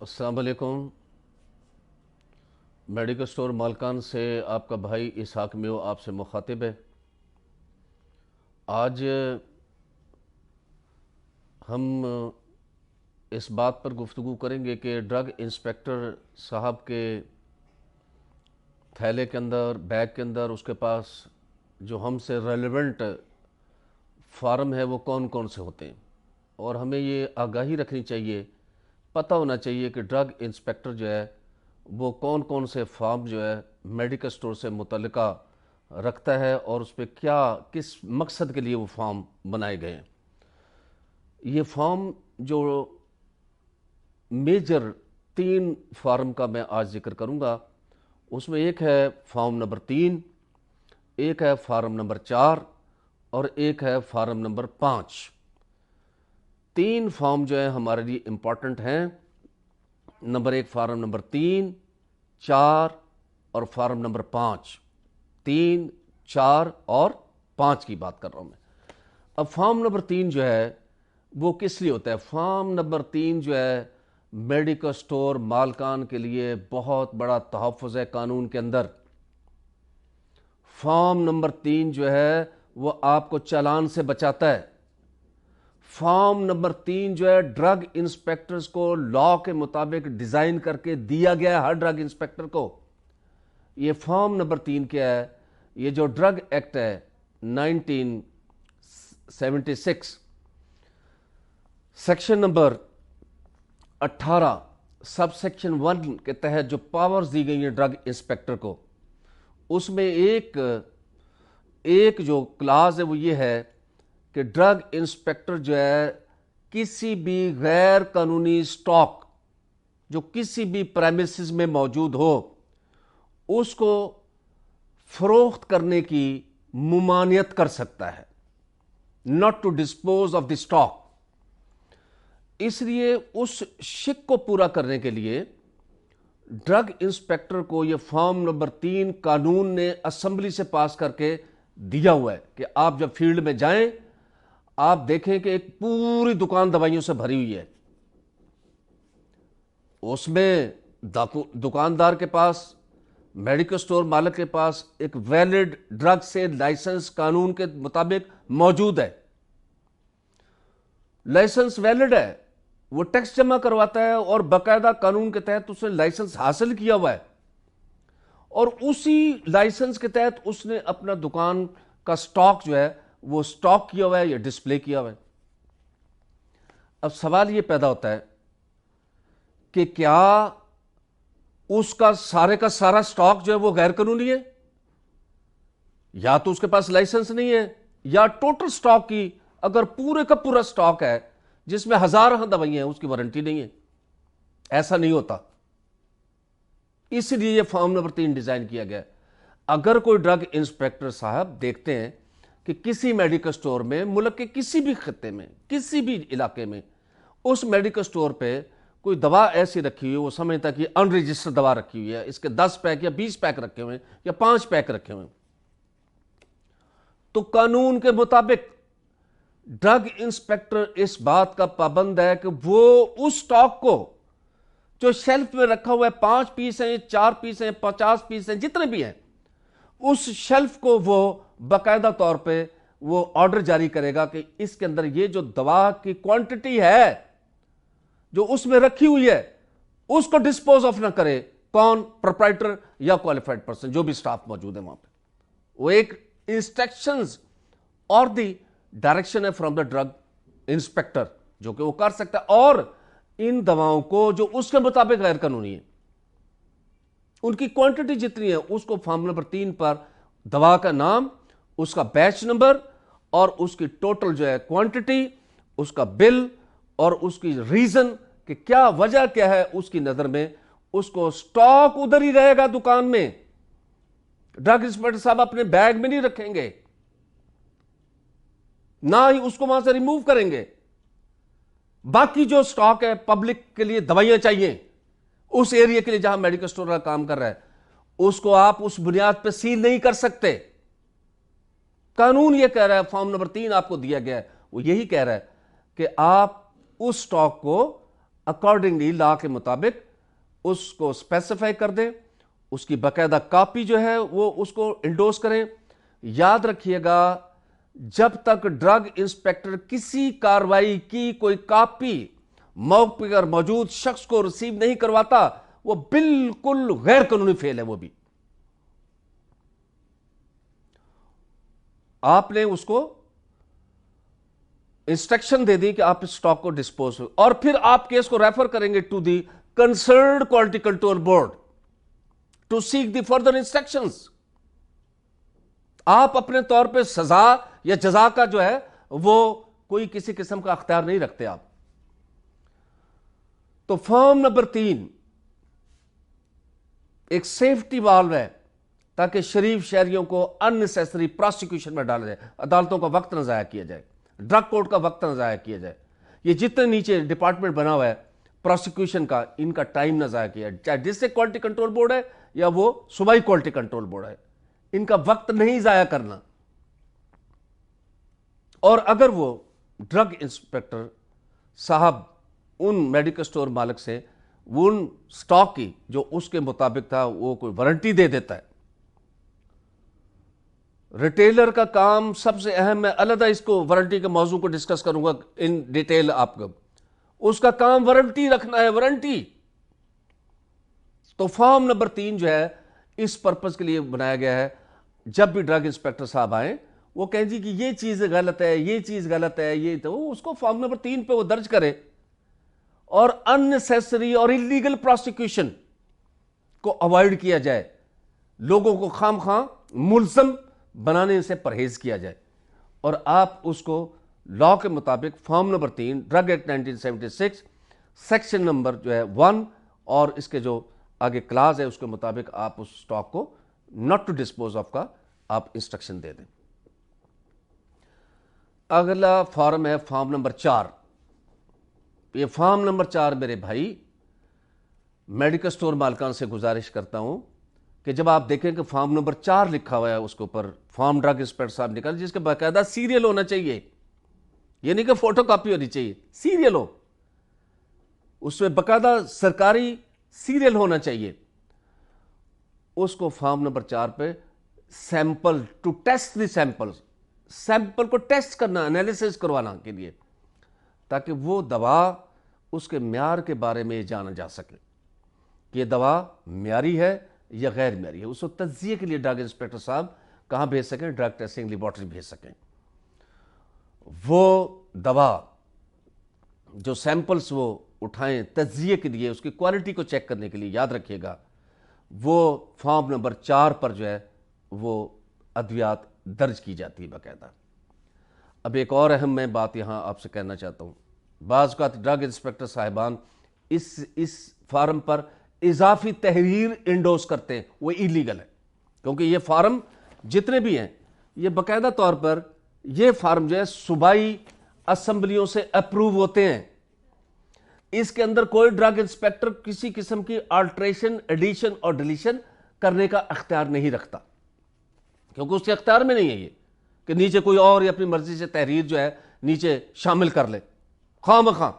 السلام علیکم۔ Medical store مالکان سے آپ کا بھائی اسحاق میو آپ سے مخاطب ہے۔ آج ہم اس بات پر گفتگو کریں گے کہ ڈرگ انسپیکٹر صاحب کے تھیلے کے اندر، بیگ کے اندر اس کے پاس جو ہم سے ریلیونٹ فارم ہے وہ کون کون سے ہوتے ہیں، اور ہمیں یہ آگاہی رکھنی چاہیے، پتہ ہونا چاہیے کہ ڈرگ انسپیکٹر جو ہے وہ کون کون سے فارم جو ہے میڈیکل سٹور سے متعلقہ رکھتا ہے اور اس پہ کس مقصد کے لیے وہ فارم بنائے گئے ہیں۔ یہ فارم جو میجر 3 فارم کا میں آج ذکر کروں گا، اس میں ایک ہے فارم نمبر 3، ایک ہے فارم نمبر 4 اور ایک ہے فارم نمبر 5۔ 3 فارم جو ہیں ہمارے لیے امپورٹنٹ ہیں۔ نمبر 1 فارم نمبر 3، 4 اور فارم نمبر 5۔ 3، 4 اور 5 کی بات کر رہا ہوں میں۔ اب فارم نمبر 3 جو ہے وہ کس لیے ہوتا ہے؟ فارم نمبر 3 جو ہے میڈیکل سٹور مالکان کے لیے بہت بڑا تحفظ ہے قانون کے اندر۔ فارم نمبر 3 جو ہے وہ آپ کو چالان سے بچاتا ہے۔ فارم نمبر 3 جو ہے ڈرگ انسپیکٹرز کو لا کے مطابق ڈیزائن کر کے دیا گیا ہے ہر ڈرگ انسپیکٹر کو۔ یہ فارم نمبر 3 کیا ہے؟ یہ جو ڈرگ ایکٹ ہے 1976 سیکشن نمبر 18 سب سیکشن 1 کے تحت جو پاورز دی گئی ہیں ڈرگ انسپیکٹر کو، اس میں ایک جو کلاز ہے وہ یہ ہے کہ ڈرگ انسپیکٹر جو ہے کسی بھی غیر قانونی سٹاک جو کسی بھی پریمیسز میں موجود ہو اس کو فروخت کرنے کی ممانعت کر سکتا ہے، not to dispose of the stock۔ اس لیے اس شک کو پورا کرنے کے لیے ڈرگ انسپیکٹر کو یہ فارم نمبر 3 قانون نے اسمبلی سے پاس کر کے دیا ہوا ہے کہ آپ جب فیلڈ میں جائیں آپ دیکھیں کہ ایک پوری دکان دوائیوں سے بھری ہوئی ہے، اس میں دکاندار کے پاس، میڈیکل سٹور مالک کے پاس ایک ویلڈ ڈرگ سے لائسنس قانون کے مطابق موجود ہے، لائسنس ویلڈ ہے، وہ ٹیکس جمع کرواتا ہے اور باقاعدہ قانون کے تحت اس نے لائسنس حاصل کیا ہوا ہے، اور اسی لائسنس کے تحت اس نے اپنا دکان کا سٹاک جو ہے وہ سٹاک کیا ہوا ہے یا ڈسپلے کیا ہوا ہے۔ اب سوال یہ پیدا ہوتا ہے کہ کیا اس کا سارا سٹاک جو ہے وہ غیر قانونی ہے؟ یا تو اس کے پاس لائسنس نہیں ہے، یا ٹوٹل سٹاک کی اگر پورے کا پورا سٹاک ہے جس میں ہزاروں دوائیاں ہیں اس کی وارنٹی نہیں ہے۔ ایسا نہیں ہوتا، اس لیے یہ فارم نمبر 3 ڈیزائن کیا گیا ہے۔ اگر کوئی ڈرگ انسپیکٹر صاحب دیکھتے ہیں کہ کسی میڈیکل سٹور میں ملک کے کسی بھی خطے میں کسی بھی علاقے میں اس میڈیکل سٹور پہ کوئی دوا ایسی رکھی ہوئی، وہ سمجھتا کہ ان رجسٹر دوا رکھی ہوئی ہے، اس کے 10 پیک یا 20 پیک رکھے ہوئے ہیں یا 5 پیک رکھے ہوئے ہیں، تو قانون کے مطابق ڈرگ انسپیکٹر اس بات کا پابند ہے کہ وہ اس سٹاک کو جو شیلف میں رکھا ہوا ہے، 5 پیس ہیں، 4 پیس ہیں، 50 پیس ہیں، جتنے بھی ہیں، اس شیلف کو وہ باقاعدہ طور پہ وہ آرڈر جاری کرے گا کہ اس کے اندر یہ جو دوا کی کوانٹٹی ہے جو اس میں رکھی ہوئی ہے اس کو ڈسپوز آف نہ کرے کون؟ پروپرائٹر یا کوالیفائڈ پرسن، جو بھی سٹاف موجود ہے وہاں پہ۔ وہ ایک انسٹرکشنز اور دی ڈائریکشن ہے فرام دا ڈرگ انسپیکٹر جو کہ وہ کر سکتا ہے، اور ان دواؤں کو جو اس کے مطابق غیر قانونی ہے ان کی کوانٹٹی جتنی ہے اس کو فارم نمبر 3 پر دوا کا نام، اس کا بیچ نمبر اور اس کی ٹوٹل جو ہے کوانٹٹی، اس کا بل اور اس کی ریزن کہ کیا وجہ کیا ہے اس کی نظر میں، اس کو سٹاک ادھر ہی رہے گا دکان میں، ڈرگ انسپیکٹر صاحب اپنے بیگ میں نہیں رکھیں گے، نہ ہی اس کو وہاں سے ریموو کریں گے۔ باقی جو سٹاک ہے پبلک کے لیے دوائیاں چاہیے اس ایریا کے لیے جہاں میڈیکل سٹور کا کام کر رہا ہے، اس کو آپ اس بنیاد پہ سیل نہیں کر سکتے۔ قانون یہ کہہ رہا ہے، فارم نمبر 3 آپ کو دیا گیا ہے، وہ یہی کہہ رہا ہے کہ آپ اس سٹاک کو اکارڈنگلی لا کے مطابق اس کو اسپیسیفائی کر دیں, اس کی باقاعدہ کاپی جو ہے وہ اس کو انڈوز کریں. یاد رکھیے گا, جب تک ڈرگ انسپیکٹر کسی کاروائی کی کوئی کاپی موقع پر موجود شخص کو ریسیو نہیں کرواتا, وہ بالکل غیر قانونی فعل ہے. وہ بھی آپ نے اس کو انسٹرکشن دے دی کہ آپ اس سٹاک کو ڈسپوز ہو, اور پھر آپ کیس کو ریفر کریں گے to the concerned quality control board to seek the further instructions. آپ اپنے طور پہ سزا یا جزا کا جو ہے وہ کوئی کسی قسم کا اختیار نہیں رکھتے آپ. تو فارم نمبر 3 ایک سیفٹی والو ہے تاکہ شریف شہریوں کو ان نیسیسری پروسیکیوشن میں ڈالا جائے, عدالتوں کا وقت نہ ضائع کیا جائے, ڈرگ کورٹ کا وقت نہ ضائع کیا جائے. یہ جتنے نیچے ڈپارٹمنٹ بنا ہوا ہے پروسیکیوشن کا, ان کا ٹائم نہ ضائع کیا جائے, چاہے ڈسٹرکٹ کوالٹی کنٹرول بورڈ ہے یا وہ صوبائی کوالٹی کنٹرول بورڈ ہے, ان کا وقت نہیں ضائع کرنا. اور اگر وہ ڈرگ انسپیکٹر صاحب ان میڈیکل سٹور مالک سے ان سٹاک کی جو اس کے مطابق تھا وہ کوئی وارنٹی دے دیتا ہے, ریٹیلر کا کام سب سے اہم ہے, علیحدہ اس کو وارنٹی کے موضوع کو ڈسکس کروں گا ان ڈیٹیل آپ کو. اس کا کام وارنٹی رکھنا ہے, وارنٹی. تو فارم نمبر 3 جو ہے اس پرپز کے لیے بنایا گیا ہے, جب بھی ڈرگ انسپیکٹر صاحب آئیں وہ کہیں جی کہ یہ چیز غلط ہے, یہ چیز غلط ہے, یہ تو اس کو فارم نمبر 3 پہ وہ درج کرے, اور ان نیسیسری اور انلیگل پروسیکیوشن کو اوائڈ کیا جائے, لوگوں کو خام خواہ ملزم بنانے سے پرہیز کیا جائے. اور آپ اس کو لا کے مطابق form number 3 drug act 1976 section number جو ہے 1 اور اس کے جو آگے کلاز ہے اس کے مطابق آپ اس سٹاک کو ناٹ ٹو ڈسپوز آف کا آپ انسٹرکشن دے دیں. اگلا فارم ہے فارم نمبر 4. یہ فارم نمبر 4 میرے بھائی میڈیکل سٹور مالکان سے گزارش کرتا ہوں کہ جب آپ دیکھیں کہ فارم نمبر 4 لکھا ہوا ہے اس کے اوپر فارم ڈرگ انسپیکٹر صاحب نکال, جس کے باقاعدہ سیریل ہونا چاہیے, یہ نہیں کہ فوٹو کاپی ہونی چاہیے, سیریل ہو, اس میں باقاعدہ سرکاری سیریل ہونا چاہیے. اس کو فارم نمبر 4 پہ sample to test the sample کو ٹیسٹ کرنا, انالیسس کروانا کے لیے, تاکہ وہ دوا اس کے معیار کے بارے میں جانا جا سکے کہ یہ دوا معیاری ہے یا غیر معیاری ہے. اس کو تجزیے کے لیے ڈرگ انسپیکٹر صاحب کہاں بھیج سکیں, ڈرگ ٹیسٹنگ لیبارٹری بھیج سکیں. وہ دوا جو سیمپلز وہ اٹھائیں تجزیے کے لیے, اس کی کوالٹی کو چیک کرنے کے لیے, یاد رکھیے گا وہ فارم نمبر 4 پر جو ہے وہ ادویات درج کی جاتی ہے باقاعدہ. اب ایک اور اہم میں بات یہاں آپ سے کہنا چاہتا ہوں, بعض اوقات ڈرگ انسپیکٹر صاحبان اس فارم پر اضافی تحریر انڈوز کرتے ہیں, وہ ایلیگل ہے, کیونکہ یہ فارم جتنے بھی ہیں یہ باقاعدہ طور پر یہ فارم جو ہے صوبائی اسمبلیوں سے اپروو ہوتے ہیں. اس کے اندر کوئی ڈرگ انسپیکٹر کسی قسم کی آلٹریشن, ایڈیشن اور ڈیلیشن کرنے کا اختیار نہیں رکھتا, کیونکہ اس کے اختیار میں نہیں ہے یہ کہ نیچے کوئی اور یا اپنی مرضی سے تحریر جو ہے نیچے شامل کر لے, خواہ مخواہ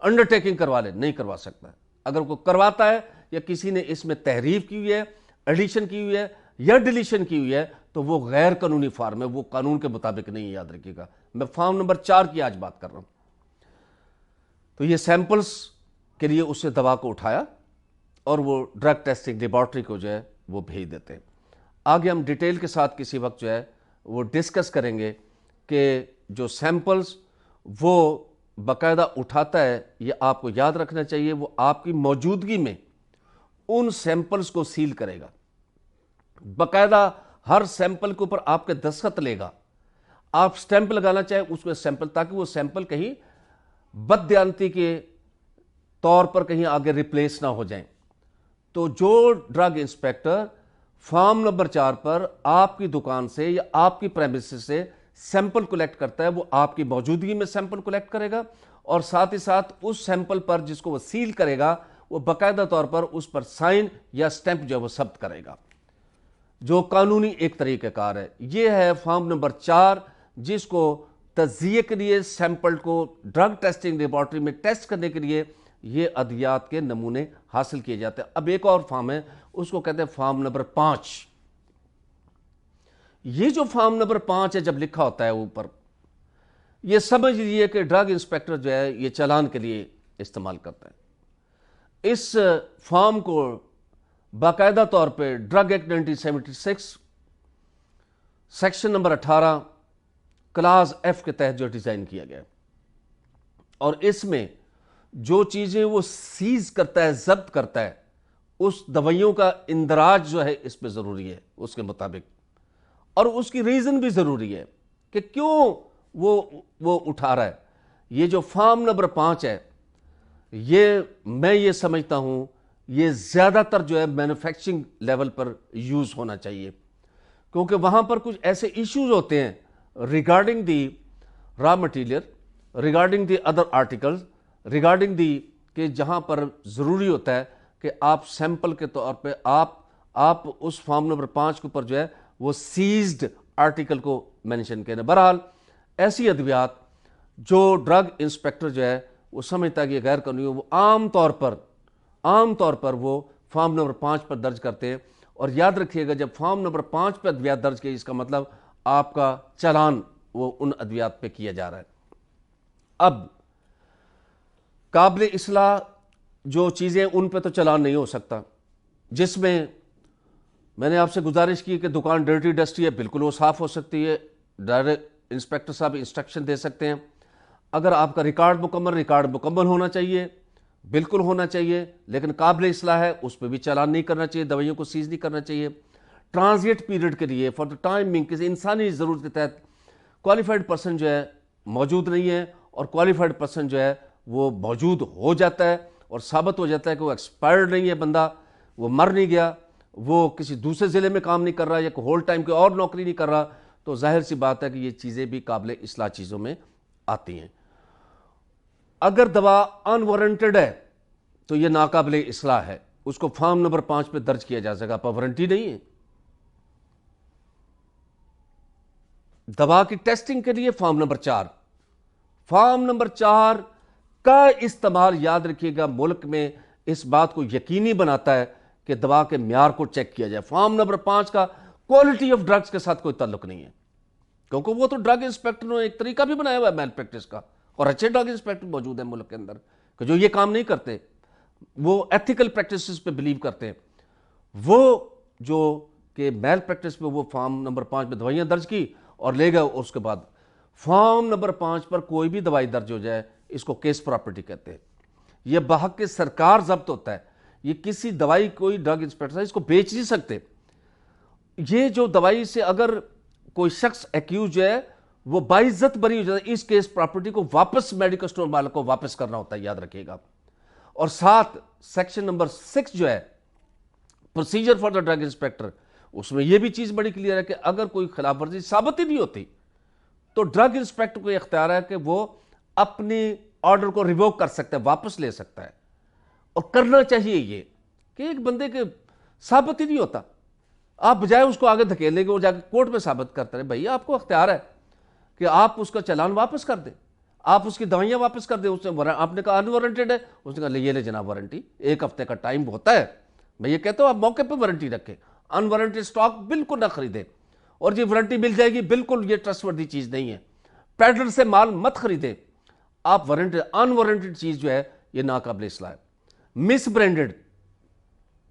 انڈرٹیکنگ کروا لے, نہیں کروا سکتا. اگر کوئی کرواتا ہے یا کسی نے اس میں تحریف کی ہوئی ہے, ایڈیشن کی ہوئی ہے یا ڈیلیشن کی ہوئی ہے, تو وہ غیر قانونی فارم ہے, وہ قانون کے مطابق نہیں ہے, یاد رکھیے گا. میں فارم نمبر 4 کی آج بات کر رہا ہوں. تو یہ سیمپلز کے لیے اس سے دوا کو اٹھایا اور وہ ڈرگ ٹیسٹنگ لیبارٹری کو جو ہے وہ بھیج دیتے ہیں. آگے ہم ڈیٹیل کے ساتھ کسی وقت جو ہے وہ ڈسکس کریں گے کہ جو سیمپلز وہ باقاعدہ اٹھاتا ہے, یہ آپ کو یاد رکھنا چاہیے, وہ آپ کی موجودگی میں ان سیمپلز کو سیل کرے گا, باقاعدہ ہر سیمپل کے اوپر آپ کے دستخط لے گا, آپ سٹیمپ لگانا چاہیں اس کو سیمپل, تاکہ وہ سیمپل کہیں بددیانتی کے طور پر کہیں آگے ریپلیس نہ ہو جائیں. تو جو ڈرگ انسپیکٹر فارم نمبر 4 پر آپ کی دکان سے یا آپ کی پریمیسز سے سیمپل کلیکٹ کرتا ہے, وہ آپ کی موجودگی میں سیمپل کلیکٹ کرے گا, اور ساتھ ہی ساتھ اس سیمپل پر جس کو وہ سیل کرے گا وہ باقاعدہ طور پر اس پر سائن یا سٹیمپ جو ہے وہ ثبت کرے گا, جو قانونی ایک طریقہ کار ہے. یہ ہے فارم نمبر 4 جس کو تجزیے کے لیے سیمپل کو ڈرگ ٹیسٹنگ لیبارٹری میں ٹیسٹ کرنے کے لیے یہ ادویات کے نمونے حاصل کیے جاتے ہیں۔ اب ایک اور فارم ہے، اس کو کہتے ہیں فارم نمبر 5۔ یہ جو فارم نمبر 5 ہے، جب لکھا ہوتا ہے اوپر، یہ سمجھ لیجیے کہ ڈرگ انسپیکٹر جو ہے یہ چالان کے لیے استعمال کرتا ہے۔ اس فارم کو باقاعدہ طور پہ drug act 1976 section number 18 class if کے تحت جو ڈیزائن کیا گیا، اور اس میں جو چیزیں وہ سیز کرتا ہے، ضبط کرتا ہے، اس دوائیوں کا اندراج جو ہے اس پہ ضروری ہے اس کے مطابق، اور اس کی ریزن بھی ضروری ہے کہ کیوں وہ اٹھا رہا ہے۔ یہ جو فارم نمبر 5 ہے، یہ میں یہ سمجھتا ہوں یہ زیادہ تر جو ہے مینوفیکچرنگ لیول پر یوز ہونا چاہیے، کیونکہ وہاں پر کچھ ایسے ایشوز ہوتے ہیں regarding the raw material, regarding the other articles, regarding the کہ جہاں پر ضروری ہوتا ہے کہ آپ سیمپل کے طور پہ آپ اس فارم نمبر 5 کے اوپر جو ہے وہ سیزڈ آرٹیکل کو مینشن کریں۔ بہرحال ایسی ادویات جو ڈرگ انسپیکٹر جو ہے وہ سمجھتا ہے کہ یہ غیر قانونی ہے، وہ عام طور پر وہ فارم نمبر 5 پر درج کرتے ہیں۔ اور یاد رکھیے گا، جب فارم نمبر 5 پہ ادویات درج کی، اس کا مطلب آپ کا چالان وہ ان ادویات پہ کیا جا رہا ہے۔ اب قابل اصلاح جو چیزیں ان پہ تو چالان نہیں ہو سکتا، جس میں نے آپ سے گزارش کی کہ دکان ڈرٹی ڈسٹی ہے، بالکل وہ صاف ہو سکتی ہے، ڈائریکٹ انسپیکٹر صاحب انسٹرکشن دے سکتے ہیں۔ اگر آپ کا ریکارڈ مکمل ہونا چاہیے، بالکل ہونا چاہیے، لیکن قابل اصلاح ہے، اس پہ بھی چالان نہیں کرنا چاہیے، دوائیوں کو سیز نہیں کرنا چاہیے۔ ٹرانزٹ پیریڈ کے لیے فار دا ٹائم بینگ کسی انسانی ضرورت کے تحت کوالیفائڈ پرسن جو ہے موجود نہیں ہے، اور کوالیفائڈ پرسن جو ہے وہ موجود ہو جاتا ہے اور ثابت ہو جاتا ہے کہ وہ ایکسپائرڈ نہیں ہے، بندہ وہ مر نہیں گیا، وہ کسی دوسرے ضلع میں کام نہیں کر رہا یا کوئی ہول ٹائم کی اور نوکری نہیں کر رہا، تو ظاہر سی بات ہے کہ یہ چیزیں بھی قابل اصلاح چیزوں میں آتی ہیں۔ اگر دوا ان وارنٹڈ ہے تو یہ ناقابل اصلاح ہے، اس کو فارم نمبر 5 پہ درج کیا جا سکا، پر وارنٹی نہیں ہے۔ دوا کی ٹیسٹنگ کے لیے فارم نمبر 4 کا استعمال یاد رکھیے گا ملک میں اس بات کو یقینی بناتا ہے کہ دوا کے معیار کو چیک کیا جائے۔ فارم نمبر 5 کا کوالٹی آف ڈرگز کے ساتھ کوئی تعلق نہیں ہے، کیونکہ وہ تو ڈرگ انسپیکٹر نے ایک طریقہ بھی بنایا ہوا ہے میل پریکٹس کا، اور اچھے ڈرگ انسپیکٹر موجود ہیں ملک کے اندر کہ جو یہ کام نہیں کرتے، وہ ایتھیکل پریکٹسز پہ بلیو کرتے ہیں۔ وہ جو کہ میل پریکٹس پہ وہ فارم نمبر 5 پہ دوائیاں درج کی اور لے گئے، اور اس کے بعد فارم نمبر 5 پر کوئی بھی دوائی درج ہو جائے، اس کو کیس پراپرٹی کہتے ہیں۔ یہ بحق کے سرکار ضبط ہوتا ہے، یہ کسی دوائی کوئی ڈرگ انسپیکٹر اس کو بیچ نہیں سکتے۔ یہ جو دوائی سے اگر کوئی شخص ایکیوز جو ہے وہ باعزت بری ہو جاتا ہے، اس کیس پراپرٹی کو واپس میڈیکل اسٹور مالک کو واپس کرنا ہوتا ہے، یاد رکھیے گا۔ اور ساتھ سیکشن نمبر 6 جو ہے procedure for the drug inspector, اس میں یہ بھی چیز بڑی کلیئر ہے کہ اگر کوئی خلاف ورزی ثابت ہی نہیں ہوتی تو ڈرگ انسپیکٹر کو اختیار ہے کہ وہ اپنی آرڈر کو ریووک کر سکتا ہے، واپس لے سکتا ہے۔ اور کرنا چاہیے یہ کہ ایک بندے کے ثابت ہی نہیں ہوتا، آپ بجائے اس کو آگے دھکیلنے کے وہ جا کے کورٹ میں ثابت کرتے رہے، بھائی آپ کو اختیار ہے کہ آپ اس کا چالان واپس کر دیں، آپ اس کی دوائیاں واپس کر دیں۔ آپ نے کہا ان وارنٹڈ ہے، اس نے کہا یہ لے جناب وارنٹی، 1 ہفتے کا ٹائم ہوتا ہے، میں یہ کہتا ہوں آپ موقع پہ وارنٹی رکھیں، ان وارنٹڈ سٹاک بالکل نہ خریدیں، اور یہ وارنٹی مل جائے گی، بالکل یہ ٹرسٹ وردی چیز نہیں ہے، پیڈلر سے مال مت خریدیں آپ، ان وارنٹڈ چیز جو ہے یہ ناقابل اصلاح ہے۔ مس برانڈڈ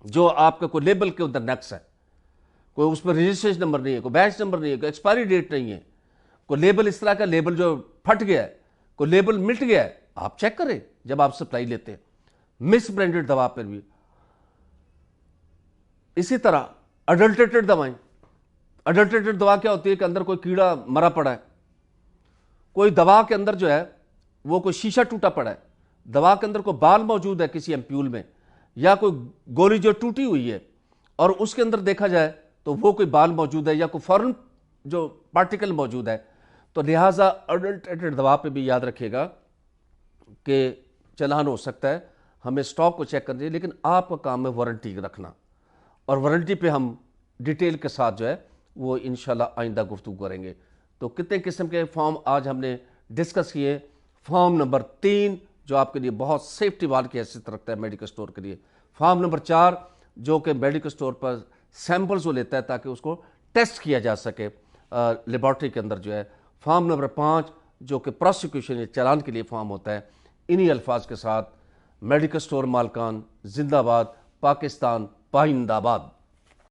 جو آپ کا کوئی لیبل کے اندر نقص ہے، کوئی اس میں رجسٹریشن نمبر نہیں ہے، کوئی بیچ نمبر نہیں ہے، کوئی ایکسپائری ڈیٹ نہیں ہے، کوئی لیبل اس طرح کا لیبل جو پھٹ گیا ہے، کوئی لیبل مٹ گیا ہے، آپ چیک کریں جب آپ سپلائی لیتے ہیں۔ مس برانڈڈ دوا پر بھی اسی طرح اڈلٹریٹڈ دوائیں، اڈلٹریٹڈ دوا کیا ہوتی ہے کہ اندر کوئی کیڑا مرا پڑا ہے، کوئی دوا کے اندر جو ہے وہ کوئی شیشہ ٹوٹا پڑا ہے، دوا کے اندر کوئی بال موجود ہے کسی ایمپیول میں، یا کوئی گولی جو ٹوٹی ہوئی ہے اور اس کے اندر دیکھا جائے تو وہ کوئی بال موجود ہے یا کوئی فورن جو پارٹیکل موجود ہے، تو لہٰذا اڈلٹریٹڈ دوا پہ بھی یاد رکھیے گا کہ چلان ہو سکتا ہے۔ ہمیں سٹاک کو چیک کرنا ہے، لیکن آپ کا کام ہے وارنٹی رکھنا، اور وارنٹی پہ ہم ڈیٹیل کے ساتھ جو ہے وہ انشاءاللہ آئندہ گفتگو کریں گے۔ تو کتنے قسم کے فارم آج ہم نے ڈسکس کیے؟ فارم نمبر 3 جو آپ کے لیے بہت سیفٹی وال کی حیثیت رکھتا ہے میڈیکل سٹور کے لیے. فارم نمبر 4 جو کہ میڈیکل سٹور پر سیمپلز وہ لیتا ہے تاکہ اس کو ٹیسٹ کیا جا سکے لیبارٹری کے اندر جو ہے. فارم نمبر 5 جو کہ پروسیکیوشن یا چلان کے لیے فارم ہوتا ہے. انہی الفاظ کے ساتھ میڈیکل سٹور مالکان زندہ باد، پاکستان پائندہ باد.